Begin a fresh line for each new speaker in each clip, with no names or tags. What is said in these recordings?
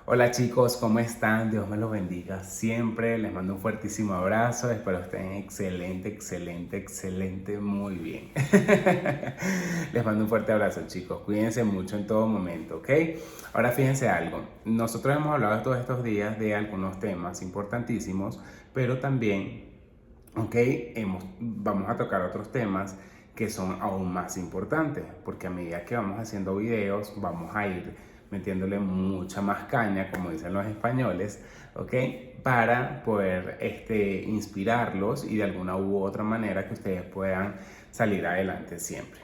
Hola chicos, ¿cómo están? Dios me los bendiga siempre. Les mando un fuertísimo abrazo. Espero estén excelente, muy bien. Les mando un fuerte abrazo chicos. Cuídense mucho en todo momento, ¿ok? Ahora fíjense algo. Nosotros hemos hablado todos estos días de algunos temas importantísimos, pero también, ¿ok? Vamos a tocar otros temas que son aún más importantes, porque a medida que vamos haciendo videos, vamos a ir metiéndole mucha más caña, como dicen los españoles, ¿ok? Para poder inspirarlos y de alguna u otra manera que ustedes puedan salir adelante siempre.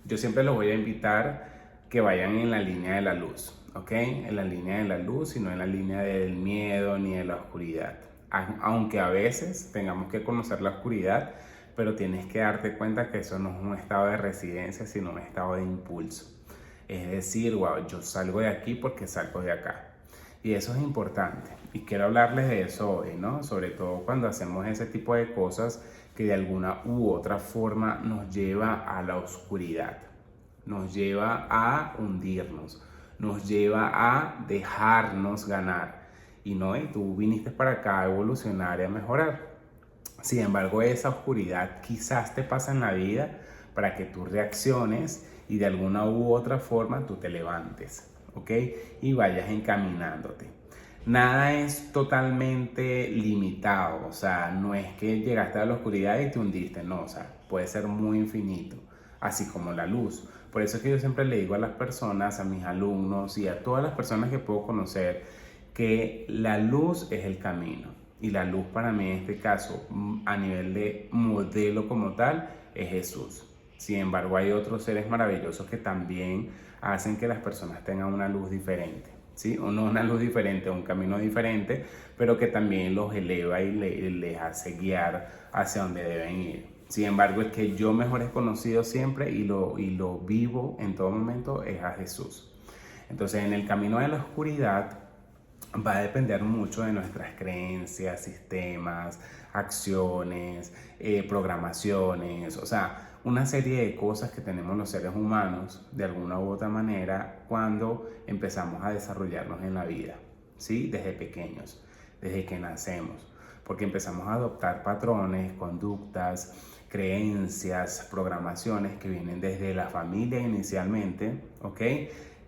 Yo siempre los voy a invitar que vayan en la línea de la luz, ¿ok? En la línea de la luz y no en la línea del miedo ni de la oscuridad. Aunque a veces tengamos que conocer la oscuridad, pero tienes que darte cuenta que eso no es un estado de residencia, sino un estado de impulso. Es decir, wow, yo salgo de aquí porque salgo de acá. Y eso es importante. Y quiero hablarles de eso hoy, ¿no? Sobre todo cuando hacemos ese tipo de cosas que de alguna u otra forma nos lleva a la oscuridad, nos lleva a hundirnos, nos lleva a dejarnos ganar. Y no, y tú viniste para acá a evolucionar y a mejorar. Sin embargo, esa oscuridad quizás te pasa en la vida para que tú reacciones y de alguna u otra forma tú te levantes, ¿ok? Y vayas encaminándote. Nada es totalmente limitado, o sea, no es que llegaste a la oscuridad y te hundiste, no, o sea, puede ser muy infinito, así como la luz. Por eso es que yo siempre le digo a las personas, a mis alumnos y a todas las personas que puedo conocer, que la luz es el camino. Y la luz para mí en este caso, a nivel de modelo como tal, es Jesús. Sin embargo, hay otros seres maravillosos que también hacen que las personas tengan una luz diferente, ¿sí? O no una luz diferente, un camino diferente, pero que también los eleva y les hace guiar hacia donde deben ir. Sin embargo, el que yo mejor he conocido siempre y lo vivo en todo momento es a Jesús. Entonces, en el camino de la oscuridad, va a depender mucho de nuestras creencias, sistemas, acciones, programaciones, o sea, una serie de cosas que tenemos los seres humanos de alguna u otra manera cuando empezamos a desarrollarnos en la vida, ¿sí? Desde pequeños, desde que nacemos, porque empezamos a adoptar patrones, conductas, creencias, programaciones que vienen desde la familia inicialmente, ¿ok?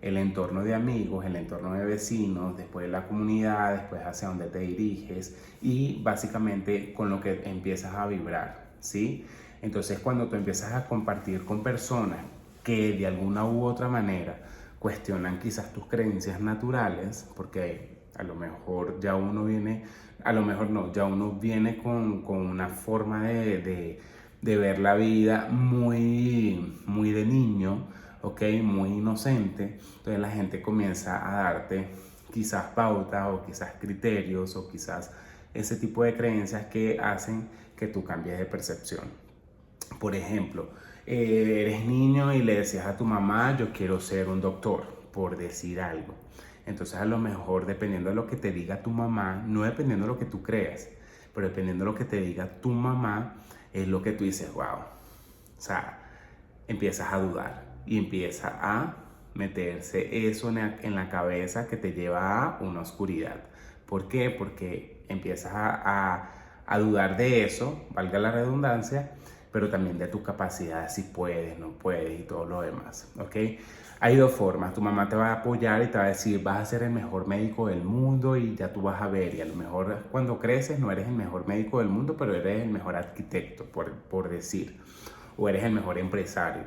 El entorno de amigos, el entorno de vecinos, después la comunidad, después hacia dónde te diriges y básicamente con lo que empiezas a vibrar, ¿sí? Entonces cuando tú empiezas a compartir con personas que de alguna u otra manera cuestionan quizás tus creencias naturales, porque a lo mejor ya uno viene, a lo mejor no, ya uno viene con una forma de ver la vida muy de niño, ¿ok? Muy inocente. Entonces la gente comienza a darte quizás pautas o quizás criterios o quizás ese tipo de creencias que hacen que tú cambies de percepción. Por ejemplo, eres niño y le decías a tu mamá, yo quiero ser un doctor, por decir algo. Entonces a lo mejor dependiendo de lo que te diga tu mamá, no dependiendo de lo que tú creas, pero dependiendo de lo que te diga tu mamá, es lo que tú dices, wow. O sea, empiezas a dudar y empieza a meterse eso en la cabeza que te lleva a una oscuridad. ¿Por qué? Porque empiezas a dudar de eso, valga la redundancia, pero también de tu capacidad, si puedes, no puedes y todo lo demás, ¿ok? Hay dos formas, tu mamá te va a apoyar y te va a decir, vas a ser el mejor médico del mundo y ya tú vas a ver, y a lo mejor cuando creces no eres el mejor médico del mundo, pero eres el mejor arquitecto, por decir, o eres el mejor empresario,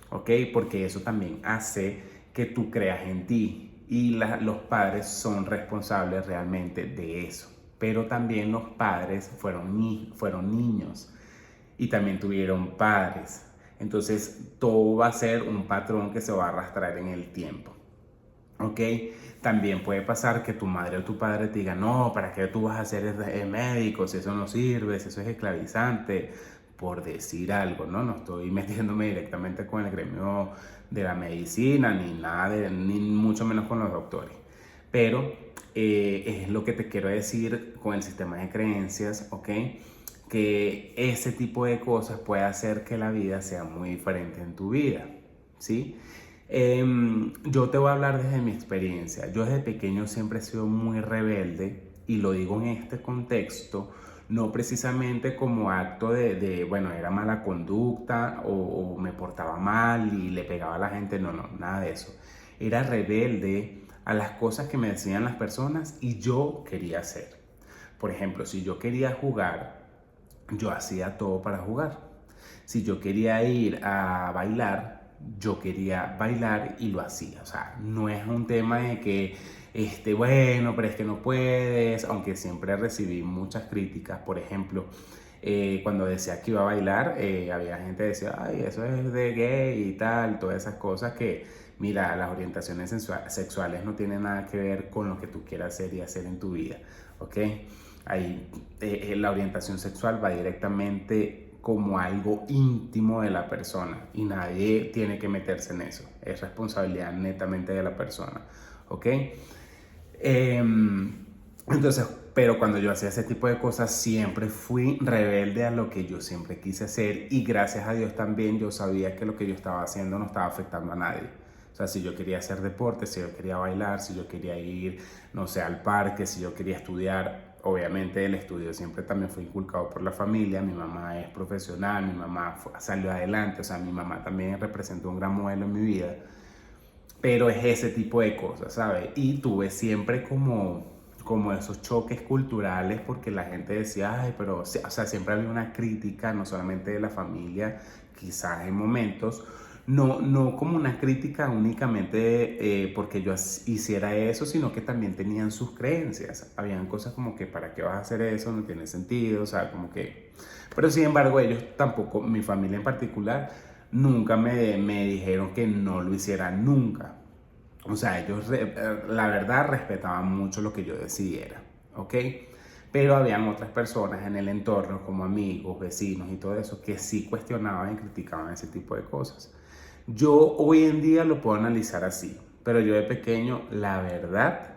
¿ok? Porque eso también hace que tú creas en ti y los padres son responsables realmente de eso. Pero también los padres fueron niños y también tuvieron padres. Entonces todo va a ser un patrón que se va a arrastrar en el tiempo. ¿Ok? También puede pasar que tu madre o tu padre te diga, no, ¿para qué tú vas a ser médico si eso no sirve, si eso es esclavizante? Por decir algo, ¿no? No estoy metiéndome directamente con el gremio de la medicina, ni nada, ni mucho menos con los doctores. Pero es lo que te quiero decir con el sistema de creencias, ¿ok? Que ese tipo de cosas puede hacer que la vida sea muy diferente en tu vida, ¿sí? Yo te voy a hablar desde mi experiencia. Yo desde pequeño siempre he sido muy rebelde y lo digo en este contexto, no precisamente como acto bueno, era mala conducta o me portaba mal y le pegaba a la gente, no, no, nada de eso. Era rebelde a las cosas que me decían las personas y yo quería hacer. Por ejemplo, si yo quería jugar, yo hacía todo para jugar. Si yo quería ir a bailar, yo quería bailar y lo hacía. O sea, no es un tema de que, bueno, pero es que no puedes, aunque siempre recibí muchas críticas. Por ejemplo, cuando decía que iba a bailar, había gente que decía, ay, eso es de gay y tal, todas esas cosas que, mira, las orientaciones sexuales no tienen nada que ver con lo que tú quieras hacer y hacer en tu vida, ¿ok? Ahí la orientación sexual va directamente como algo íntimo de la persona y nadie tiene que meterse en eso. Es responsabilidad netamente de la persona, ¿ok? Entonces, pero cuando yo hacía ese tipo de cosas siempre fui rebelde a lo que yo siempre quise hacer y gracias a Dios también yo sabía que lo que yo estaba haciendo no estaba afectando a nadie. O sea, si yo quería hacer deporte, si yo quería bailar, si yo quería ir, no sé, al parque, si yo quería estudiar, obviamente el estudio siempre también fue inculcado por la familia. Mi mamá es profesional, mi mamá salió adelante, o sea, mi mamá también representó un gran modelo en mi vida. Pero es ese tipo de cosas, ¿sabes? Y tuve siempre como esos choques culturales porque la gente decía, ay, pero, o sea, siempre había una crítica, no solamente de la familia, quizás en momentos, no como una crítica únicamente porque yo hiciera eso, sino que también tenían sus creencias. Habían cosas como que, ¿para qué vas a hacer eso? No tiene sentido, o sea, como que... Pero sin embargo, ellos tampoco, mi familia en particular, nunca me dijeron que no lo hiciera nunca. O sea, ellos la verdad respetaban mucho lo que yo decidiera, ¿ok? Pero habían otras personas en el entorno, como amigos, vecinos y todo eso, que sí cuestionaban y criticaban ese tipo de cosas. Yo hoy en día lo puedo analizar así, pero yo de pequeño, la verdad,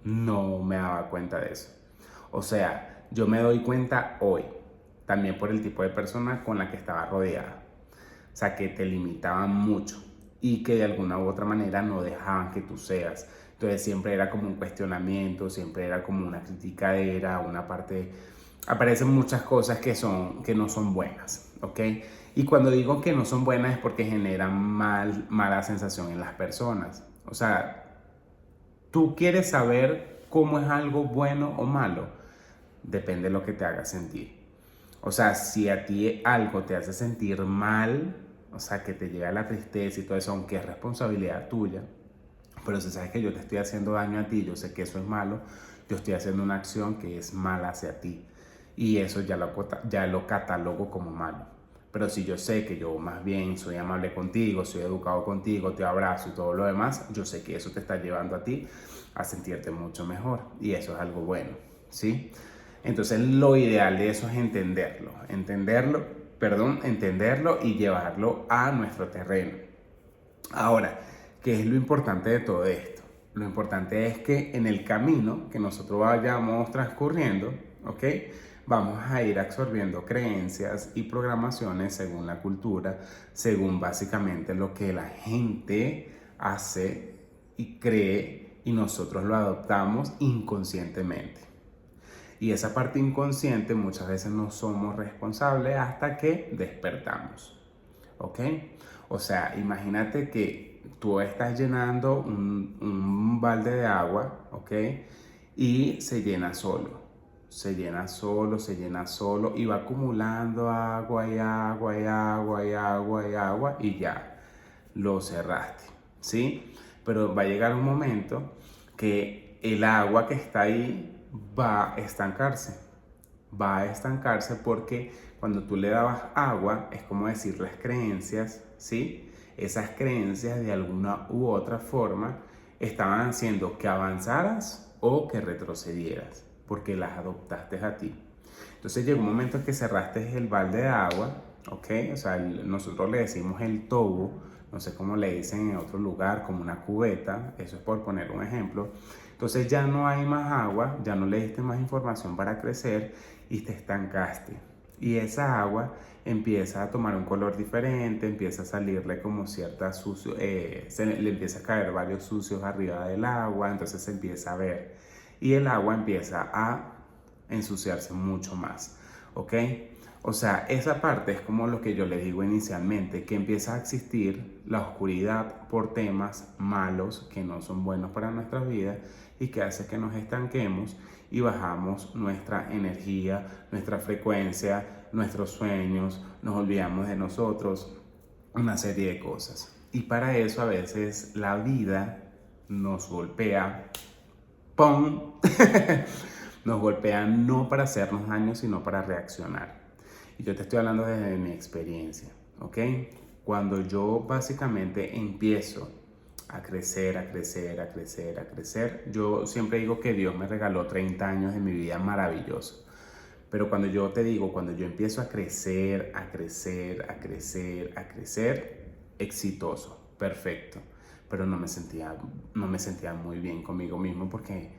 no me daba cuenta de eso. O sea, yo me doy cuenta hoy, también por el tipo de persona con la que estaba rodeada. O sea, que te limitaban mucho y que de alguna u otra manera no dejaban que tú seas. Entonces siempre era como un cuestionamiento, siempre era como una criticadera, una parte... Aparecen muchas cosas que no son buenas, ¿ok? Y cuando digo que no son buenas es porque generan mala sensación en las personas. O sea, tú quieres saber cómo es algo bueno o malo, depende de lo que te haga sentir. O sea, si a ti algo te hace sentir mal, o sea, que te llega la tristeza y todo eso, aunque es responsabilidad tuya, pero si sabes que yo te estoy haciendo daño a ti, yo sé que eso es malo, yo estoy haciendo una acción que es mala hacia ti y eso ya lo catalogo como malo. Pero si yo sé que yo más bien soy amable contigo, soy educado contigo, te abrazo y todo lo demás, yo sé que eso te está llevando a ti a sentirte mucho mejor y eso es algo bueno, ¿sí? Entonces lo ideal de eso es entenderlo y llevarlo a nuestro terreno. Ahora, ¿qué es lo importante de todo esto? Lo importante es que en el camino que nosotros vayamos transcurriendo, ¿ok? Vamos a ir absorbiendo creencias y programaciones según la cultura, según básicamente lo que la gente hace y cree y nosotros lo adoptamos inconscientemente. Y esa parte inconsciente muchas veces no somos responsables hasta que despertamos, ¿ok? O sea, imagínate que tú estás llenando un balde de agua, ¿ok? Y se llena solo, se llena solo, se llena solo y va acumulando agua y agua y agua y agua y agua y ya, lo cerraste, ¿sí? Pero va a llegar un momento que el agua que está ahí va a estancarse porque cuando tú le dabas agua, es como decir las creencias, ¿sí? Esas creencias de alguna u otra forma estaban haciendo que avanzaras o que retrocedieras, porque las adoptaste a ti. Entonces llegó un momento en que cerraste el balde de agua, ¿ok? O sea, nosotros le decimos el tobo, no sé cómo le dicen en otro lugar, como una cubeta, eso es por poner un ejemplo. Entonces ya no hay más agua, ya no le diste más información para crecer y te estancaste. Y esa agua empieza a tomar un color diferente, empieza a salirle como cierta sucio, le empieza a caer varios sucios arriba del agua, entonces se empieza a ver. Y el agua empieza a ensuciarse mucho más, ¿ok? O sea, esa parte es como lo que yo les digo inicialmente, que empieza a existir la oscuridad por temas malos que no son buenos para nuestras vidas y que hace que nos estanquemos y bajamos nuestra energía, nuestra frecuencia, nuestros sueños, nos olvidamos de nosotros, una serie de cosas. Y para eso a veces la vida nos golpea, ¡pum! Nos golpea no para hacernos daño, sino para reaccionar. Y yo te estoy hablando desde mi experiencia, ¿ok? Cuando yo básicamente empiezo a crecer, a crecer, a crecer, a crecer, yo siempre digo que Dios me regaló 30 años de mi vida maravillosos. Pero cuando yo te digo, cuando yo empiezo a crecer, a crecer, a crecer, a crecer, exitoso, perfecto. Pero no me sentía muy bien conmigo mismo porque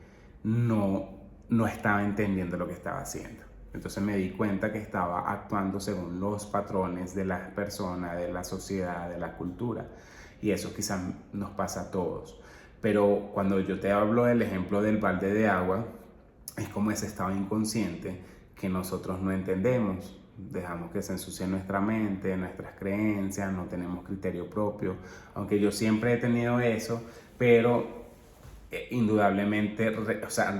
no estaba entendiendo lo que estaba haciendo. Entonces me di cuenta que estaba actuando según los patrones de las personas, de la sociedad, de la cultura. Y eso quizás nos pasa a todos. Pero cuando yo te hablo del ejemplo del balde de agua, es como ese estado inconsciente que nosotros no entendemos. Dejamos que se ensucie nuestra mente, nuestras creencias, no tenemos criterio propio. Aunque yo siempre he tenido eso, pero indudablemente,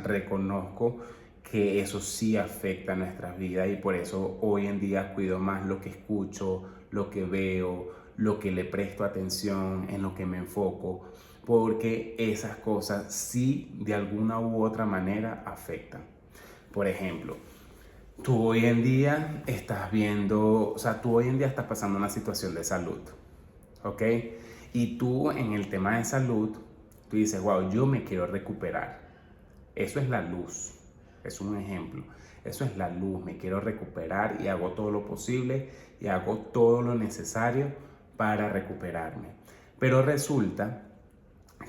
reconozco que eso sí afecta a nuestras vidas y por eso hoy en día cuido más lo que escucho, lo que veo, lo que le presto atención, en lo que me enfoco, porque esas cosas sí de alguna u otra manera afectan. Por ejemplo, tú hoy en día tú hoy en día estás pasando una situación de salud, ¿ok? Y tú en el tema de salud, tú dices, wow, yo me quiero recuperar. Eso es la luz, es un ejemplo. Eso es la luz, me quiero recuperar y hago todo lo posible y hago todo lo necesario para recuperarme. Pero resulta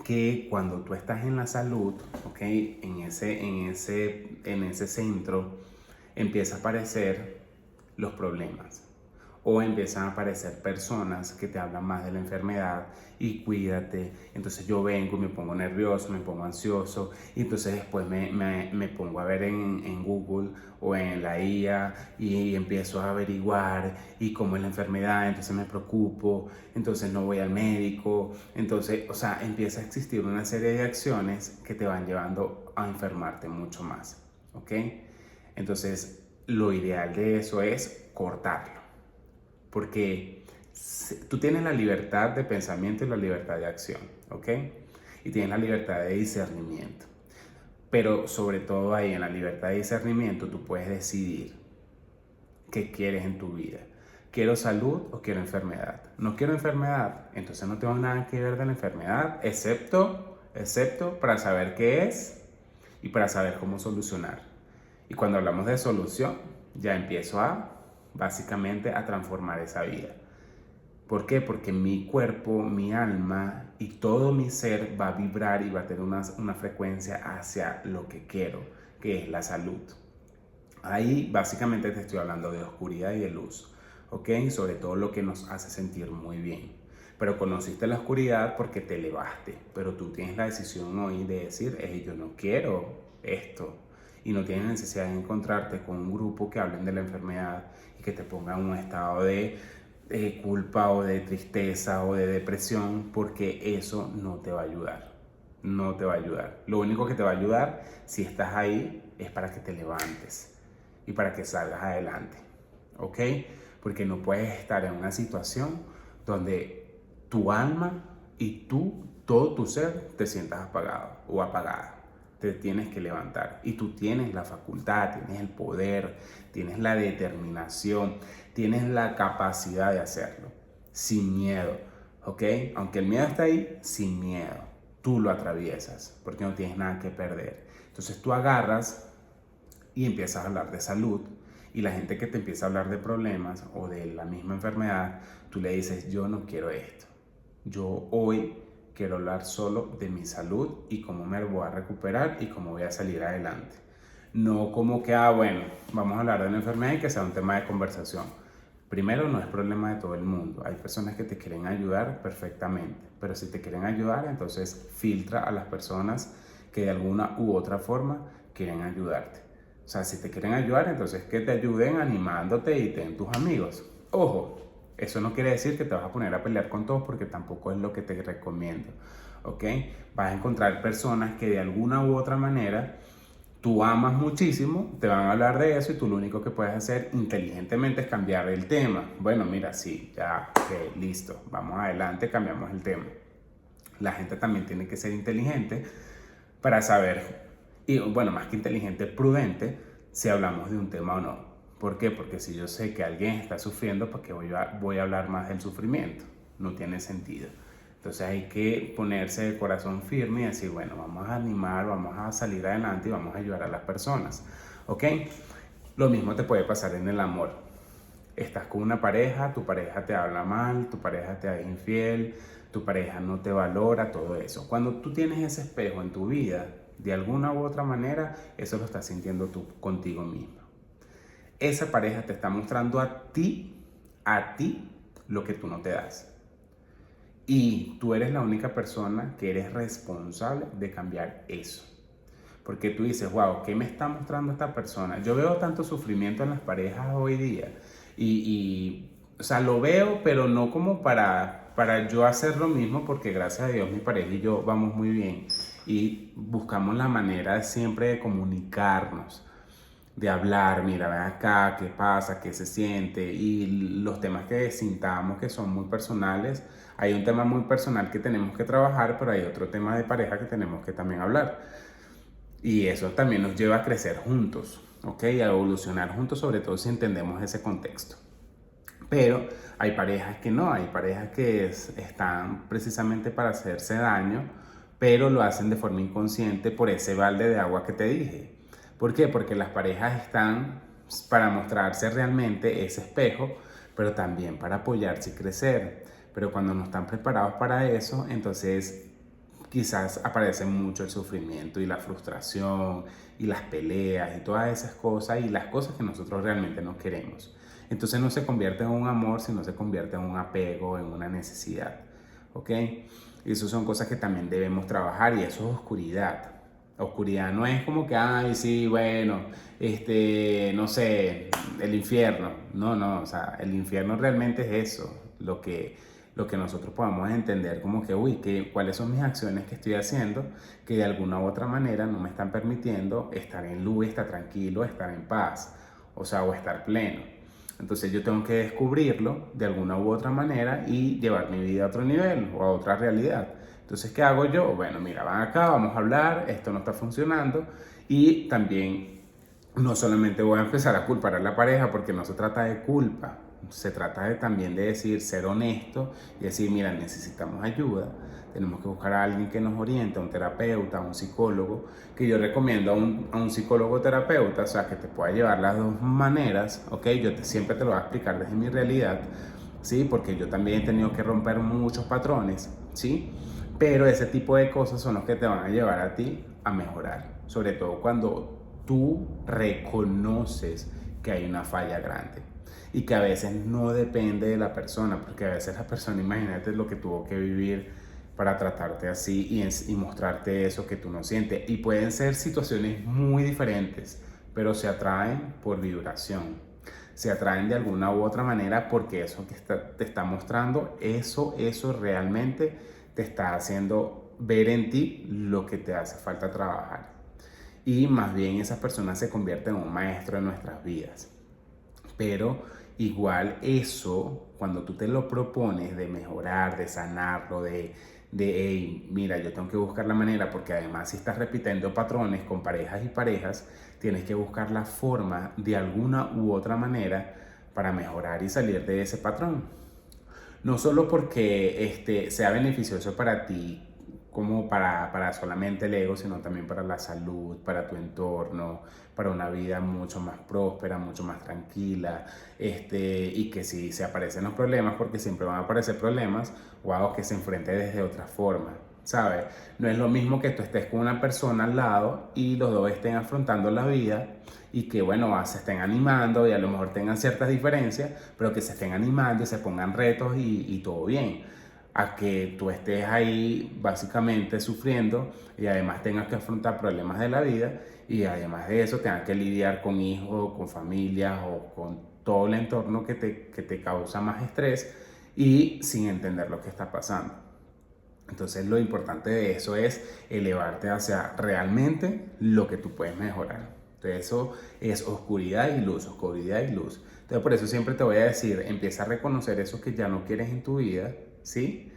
que cuando tú estás en la salud, ¿ok? En ese centro empieza a aparecer los problemas o empiezan a aparecer personas que te hablan más de la enfermedad y cuídate. Entonces yo vengo, me pongo nervioso, me pongo ansioso y entonces después me pongo a ver en Google o en la IA y empiezo a averiguar y cómo es la enfermedad, entonces me preocupo, entonces no voy al médico, entonces, o sea, empieza a existir una serie de acciones que te van llevando a enfermarte mucho más, ¿ok? Entonces, lo ideal de eso es cortarlo. Porque tú tienes la libertad de pensamiento y la libertad de acción, ¿ok? Y tienes la libertad de discernimiento. Pero sobre todo ahí en la libertad de discernimiento tú puedes decidir qué quieres en tu vida. ¿Quiero salud o quiero enfermedad? No quiero enfermedad, entonces no tengo nada que ver de la enfermedad, excepto para saber qué es y para saber cómo solucionar. Y cuando hablamos de solución, ya empiezo básicamente a transformar esa vida. ¿Por qué? Porque mi cuerpo, mi alma y todo mi ser va a vibrar y va a tener una frecuencia hacia lo que quiero, que es la salud. Ahí básicamente te estoy hablando de oscuridad y de luz, ¿ok? Sobre todo lo que nos hace sentir muy bien. Pero conociste la oscuridad porque te elevaste, pero tú tienes la decisión hoy de decir, yo no quiero esto. Y no tienes necesidad de encontrarte con un grupo que hablen de la enfermedad y que te pongan en un estado de culpa o de tristeza o de depresión, porque eso no te va a ayudar. No te va a ayudar. Lo único que te va a ayudar si estás ahí es para que te levantes y para que salgas adelante, ¿ok? Porque no puedes estar en una situación donde tu alma y todo tu ser te sientas apagado o apagada. Te tienes que levantar y tú tienes la facultad, tienes el poder, tienes la determinación, tienes la capacidad de hacerlo sin miedo, ¿ok? Aunque el miedo está ahí, sin miedo, tú lo atraviesas porque no tienes nada que perder. Entonces tú agarras y empiezas a hablar de salud y la gente que te empieza a hablar de problemas o de la misma enfermedad, tú le dices, yo no quiero esto, yo hoy quiero hablar solo de mi salud y cómo me voy a recuperar y cómo voy a salir adelante. No como que, bueno, vamos a hablar de una enfermedad y que sea un tema de conversación. Primero, no es problema de todo el mundo. Hay personas que te quieren ayudar perfectamente, pero si te quieren ayudar, entonces filtra a las personas que de alguna u otra forma quieren ayudarte. O sea, si te quieren ayudar, entonces que te ayuden animándote y ten tus amigos. Ojo, eso no quiere decir que te vas a poner a pelear con todos porque tampoco es lo que te recomiendo. ¿Ok? Vas a encontrar personas que de alguna u otra manera tú amas muchísimo, te van a hablar de eso y tú lo único que puedes hacer inteligentemente es cambiar el tema. Bueno, mira, sí, ya, ok, listo, vamos adelante, cambiamos el tema. La gente también tiene que ser inteligente para saber, y bueno, más que inteligente, prudente, si hablamos de un tema o no. ¿Por qué? Porque si yo sé que alguien está sufriendo, ¿por qué voy a hablar más del sufrimiento? No tiene sentido. Entonces hay que ponerse de corazón firme y decir, bueno, vamos a animar, vamos a salir adelante y vamos a ayudar a las personas. ¿Ok? Lo mismo te puede pasar en el amor. Estás con una pareja, tu pareja te habla mal, tu pareja te es infiel, tu pareja no te valora, todo eso. Cuando tú tienes ese espejo en tu vida, de alguna u otra manera, eso lo estás sintiendo tú contigo mismo. Esa pareja te está mostrando a ti, lo que tú no te das. Y tú eres la única persona que eres responsable de cambiar eso. Porque tú dices, wow, ¿qué me está mostrando esta persona? Yo veo tanto sufrimiento en las parejas hoy día. O sea, lo veo, pero no como para yo hacer lo mismo, porque gracias a Dios mi pareja y yo vamos muy bien. Y buscamos la manera siempre de comunicarnos, de hablar, mira, ven acá, qué pasa, qué se siente, y los temas que sintamos que son muy personales. Hay un tema muy personal que tenemos que trabajar, pero hay otro tema de pareja que tenemos que también hablar. Y eso también nos lleva a crecer juntos, ¿ok? A evolucionar juntos, sobre todo si entendemos ese contexto. Pero hay parejas que no, hay parejas que están precisamente para hacerse daño, pero lo hacen de forma inconsciente por ese balde de agua que te dije. ¿Por qué? Porque las parejas están para mostrarse realmente ese espejo, pero también para apoyarse y crecer. Pero cuando no están preparados para eso, entonces quizás aparece mucho el sufrimiento y la frustración y las peleas y todas esas cosas y las cosas que nosotros realmente no queremos. Entonces no se convierte en un amor, sino se convierte en un apego, en una necesidad. ¿Ok? Y eso son cosas que también debemos trabajar y eso es oscuridad. Oscuridad no es como que, ay, sí, bueno, no sé, el infierno. No, no, o sea, el infierno realmente es eso, lo que nosotros podamos entender como que, uy, cuáles son mis acciones que estoy haciendo que de alguna u otra manera no me están permitiendo estar en luz, estar tranquilo, estar en paz, o sea, o estar pleno. Entonces yo tengo que descubrirlo de alguna u otra manera y llevar mi vida a otro nivel o a otra realidad. Entonces, ¿qué hago yo? Bueno, mira, van acá, vamos a hablar, esto no está funcionando y también no solamente voy a empezar a culpar a la pareja porque no se trata de culpa, se trata también de decir, ser honesto y decir, mira, necesitamos ayuda, tenemos que buscar a alguien que nos oriente, a un terapeuta, a un psicólogo, que yo recomiendo a un psicólogo terapeuta, o sea, que te pueda llevar las dos maneras, ¿ok? Siempre te lo voy a explicar desde mi realidad, ¿sí? Porque yo también he tenido que romper muchos patrones, ¿sí? Pero ese tipo de cosas son los que te van a llevar a ti a mejorar, sobre todo cuando tú reconoces que hay una falla grande y que a veces no depende de la persona, porque a veces la persona, imagínate lo que tuvo que vivir para tratarte así y mostrarte eso que tú no sientes. Y pueden ser situaciones muy diferentes, pero se atraen por vibración. Se atraen de alguna u otra manera porque eso que te está mostrando, eso realmente te está haciendo ver en ti lo que te hace falta trabajar. Y más bien esa persona se convierte en un maestro de nuestras vidas. Pero igual eso, cuando tú te lo propones de mejorar, de sanarlo, hey, mira, yo tengo que buscar la manera, porque además si estás repitiendo patrones con parejas y parejas, tienes que buscar la forma de alguna u otra manera para mejorar y salir de ese patrón. No solo porque sea beneficioso para ti, como para solamente el ego, sino también para la salud, para tu entorno, para una vida mucho más próspera, mucho más tranquila, y que si se aparecen los problemas, porque siempre van a aparecer problemas, wow, que se enfrente desde otra forma, ¿sabes? No es lo mismo que tú estés con una persona al lado y los dos estén afrontando la vida y que, bueno, se estén animando y a lo mejor tengan ciertas diferencias, pero que se estén animando y se pongan retos y todo bien. A que tú estés ahí básicamente sufriendo y además tengas que afrontar problemas de la vida y además de eso tengas que lidiar con hijos, con familias o con todo el entorno que te causa más estrés y sin entender lo que está pasando. Entonces lo importante de eso es elevarte hacia realmente lo que tú puedes mejorar. Entonces eso es oscuridad y luz, oscuridad y luz. Entonces por eso siempre te voy a decir, empieza a reconocer eso que ya no quieres en tu vida, ¿sí?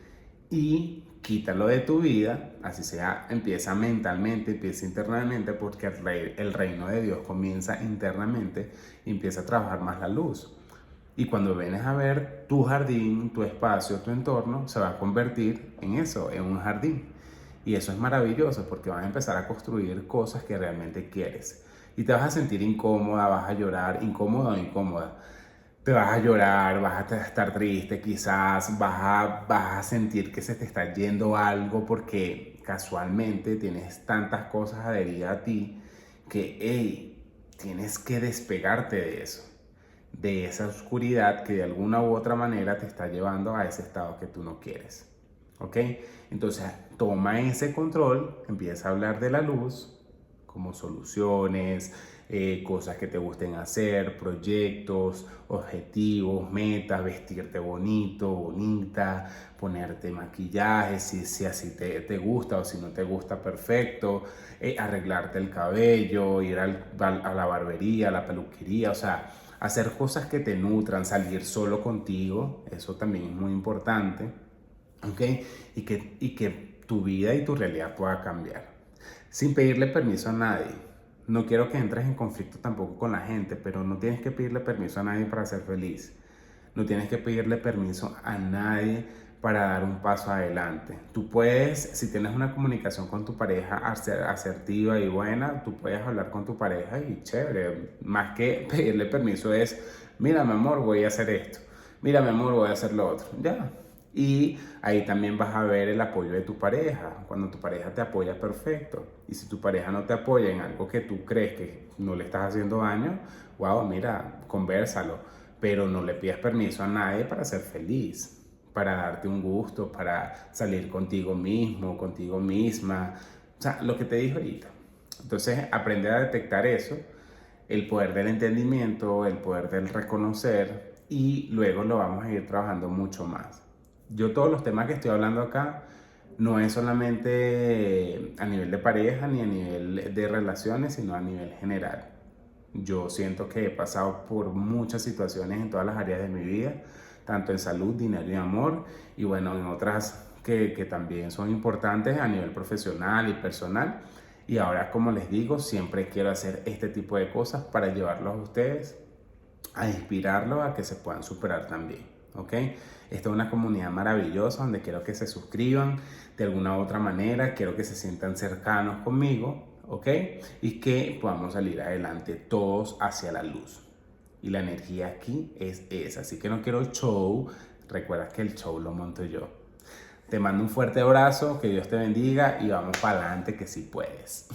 Y quítalo de tu vida, así sea, empieza mentalmente, empieza internamente, porque el reino de Dios comienza internamente y empieza a trabajar más la luz. Y cuando vienes a ver tu jardín, tu espacio, tu entorno, se va a convertir en eso, en un jardín. Y eso es maravilloso porque vas a empezar a construir cosas que realmente quieres. Y te vas a sentir incómoda, vas a llorar, incómoda o incómoda. Te vas a llorar, vas a estar triste, quizás vas a sentir que se te está yendo algo porque casualmente tienes tantas cosas adheridas a ti que, hey, tienes que despegarte de eso, de esa oscuridad que de alguna u otra manera te está llevando a ese estado que tú no quieres. ¿Ok? Entonces, toma ese control, empieza a hablar de la luz, como soluciones, cosas que te gusten hacer, proyectos, objetivos, metas, vestirte bonito, bonita, ponerte maquillaje, si así te gusta o si no te gusta, perfecto, arreglarte el cabello, ir a la barbería, a la peluquería, o sea, hacer cosas que te nutran, salir solo contigo, eso también es muy importante, ¿ok? Y que tu vida y tu realidad pueda cambiar. Sin pedirle permiso a nadie. No quiero que entres en conflicto tampoco con la gente, pero no tienes que pedirle permiso a nadie para ser feliz. No tienes que pedirle permiso a nadie para dar un paso adelante. Tú puedes, si tienes una comunicación con tu pareja asertiva y buena, tú puedes hablar con tu pareja y chévere. Más que pedirle permiso es, mira mi amor, voy a hacer esto. Mira mi amor, voy a hacer lo otro. Ya. Y ahí también vas a ver el apoyo de tu pareja. Cuando tu pareja te apoya, perfecto. Y si tu pareja no te apoya en algo que tú crees que no le estás haciendo daño, wow, mira, convérsalo. Pero no le pidas permiso a nadie para ser feliz, para darte un gusto, para salir contigo mismo, contigo misma. O sea, lo que te dije ahorita. Entonces, aprende a detectar eso, el poder del entendimiento, el poder del reconocer y luego lo vamos a ir trabajando mucho más. Yo todos los temas que estoy hablando acá no es solamente a nivel de pareja ni a nivel de relaciones, sino a nivel general. Yo siento que he pasado por muchas situaciones en todas las áreas de mi vida, tanto en salud, dinero y amor, y bueno, en otras que también son importantes a nivel profesional y personal. Y ahora, como les digo, siempre quiero hacer este tipo de cosas para llevarlos a ustedes, a inspirarlos a que se puedan superar también, ¿ok? Esta es una comunidad maravillosa donde quiero que se suscriban de alguna u otra manera, quiero que se sientan cercanos conmigo, ¿ok? Y que podamos salir adelante todos hacia la luz. Y la energía aquí es esa, así que no quiero show, recuerda que el show lo monto yo. Te mando un fuerte abrazo, que Dios te bendiga y vamos para adelante que sí puedes.